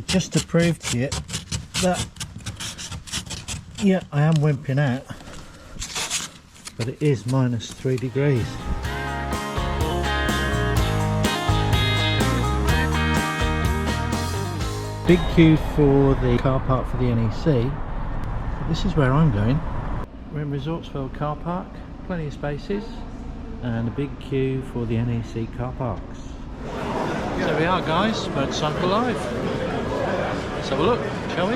Just to prove to you that, yeah, I am wimping out, but it is -3 degrees. Big queue for the car park for the NEC. This is where I'm going. We're in Resorts World car park, plenty of spaces, and a big queue for the NEC car parks. So there we are, guys, Motorcycle Live. Let's have a look, shall we?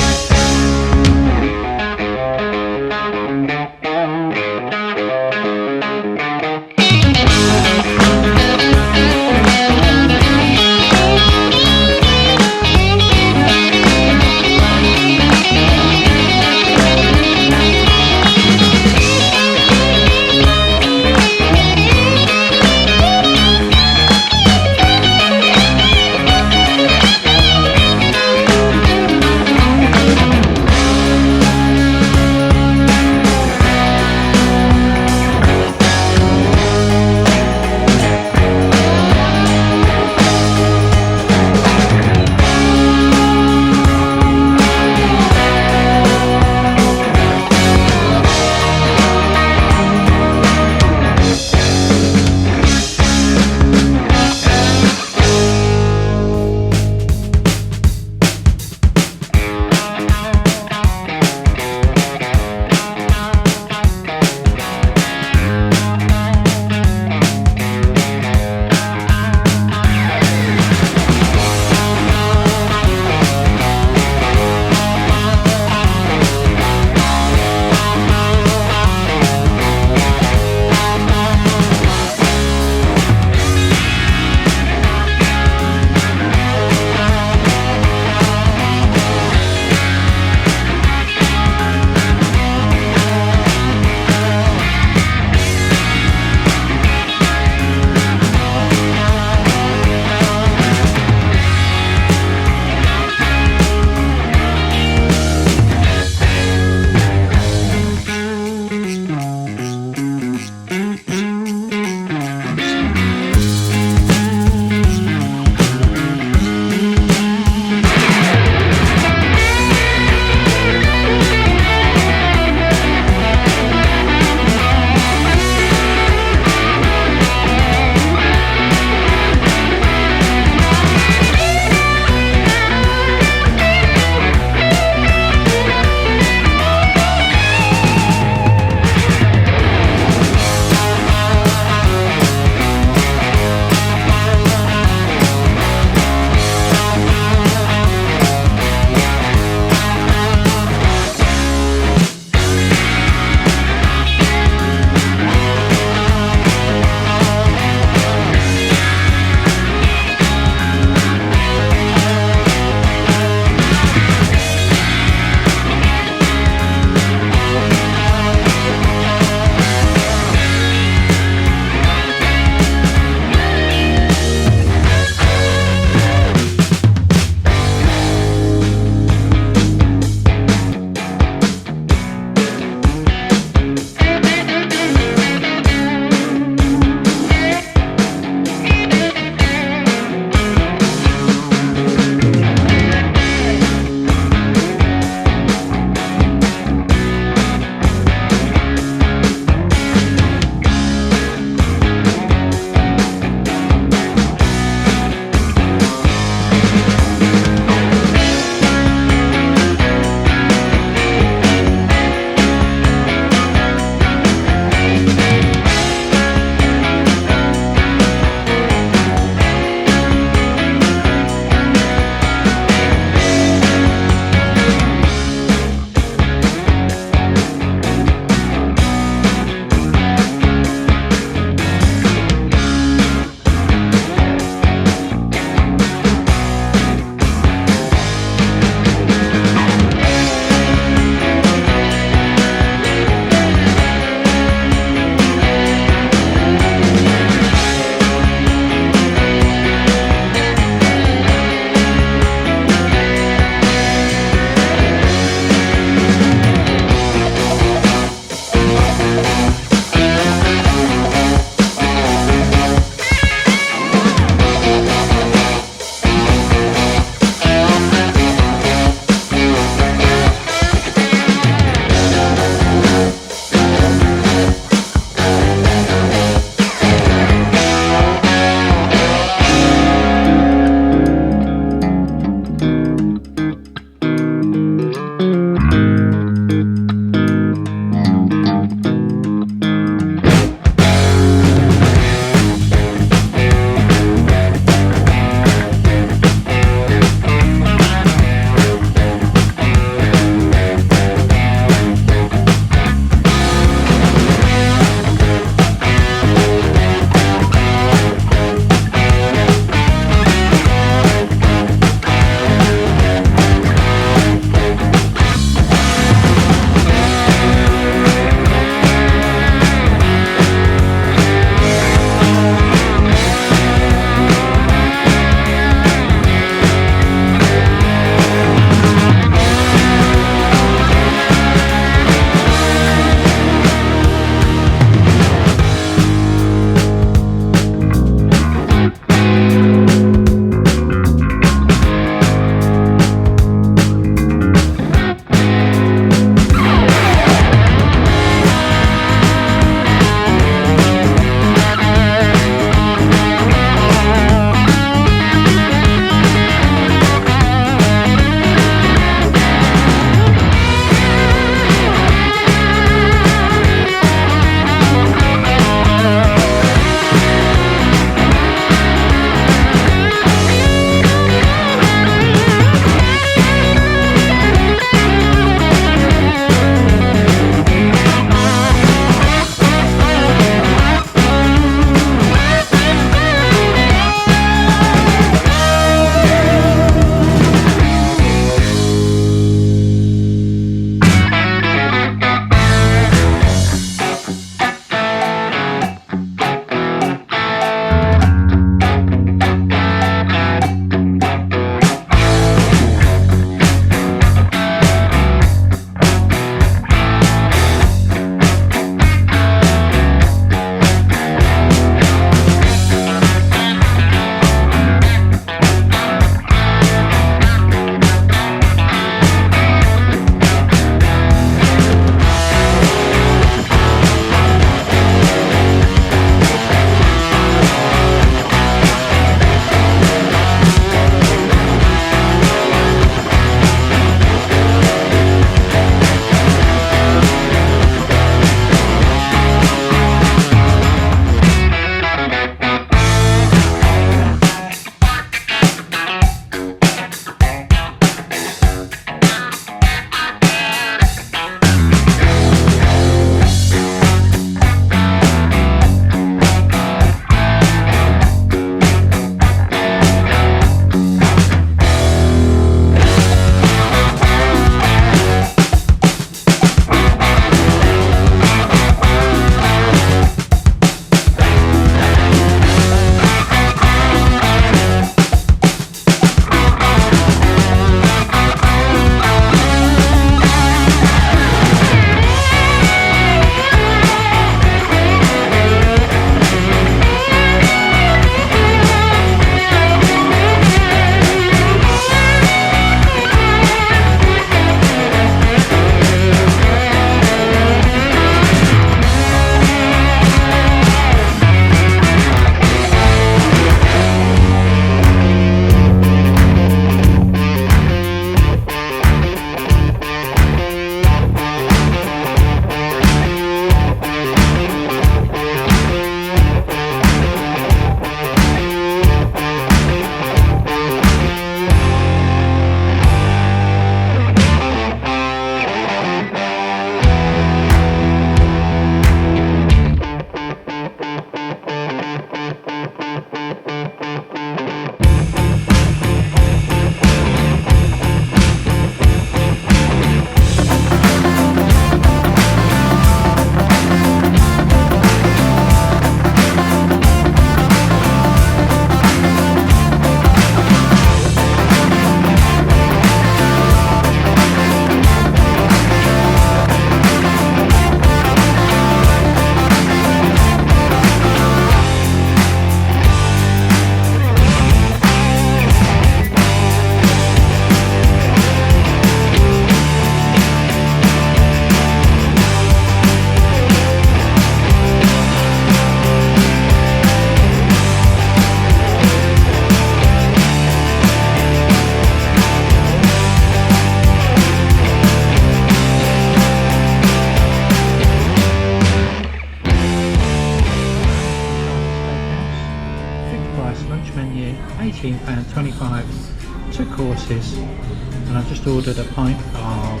£18.25, 2 courses, and I've just ordered a pint of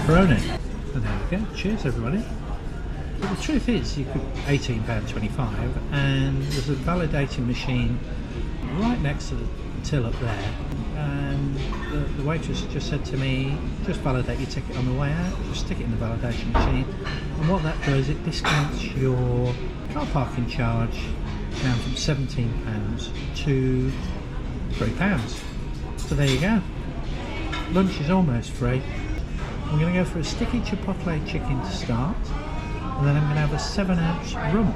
Peroni. So there we go, cheers everybody. But the truth is, you could £18.25, and there's a validating machine right next to the till up there, and the waitress just said to me, just validate your ticket on the way out, just stick it in the validation machine, and what that does, it discounts your car parking charge down from £17 to £3. So there you go, lunch is almost free. I'm going to go for a sticky chipotle chicken to start, and then I'm going to have a 7-ounce rum.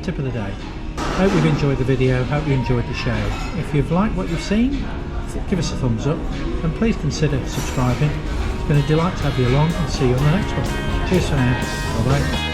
Tip of the day. Hope you've enjoyed the video, hope you enjoyed the show. If you've liked what you've seen, give us a thumbs up, and please consider subscribing. It's been a delight to have you along, and see you on the next one. Cheers for now, bye bye.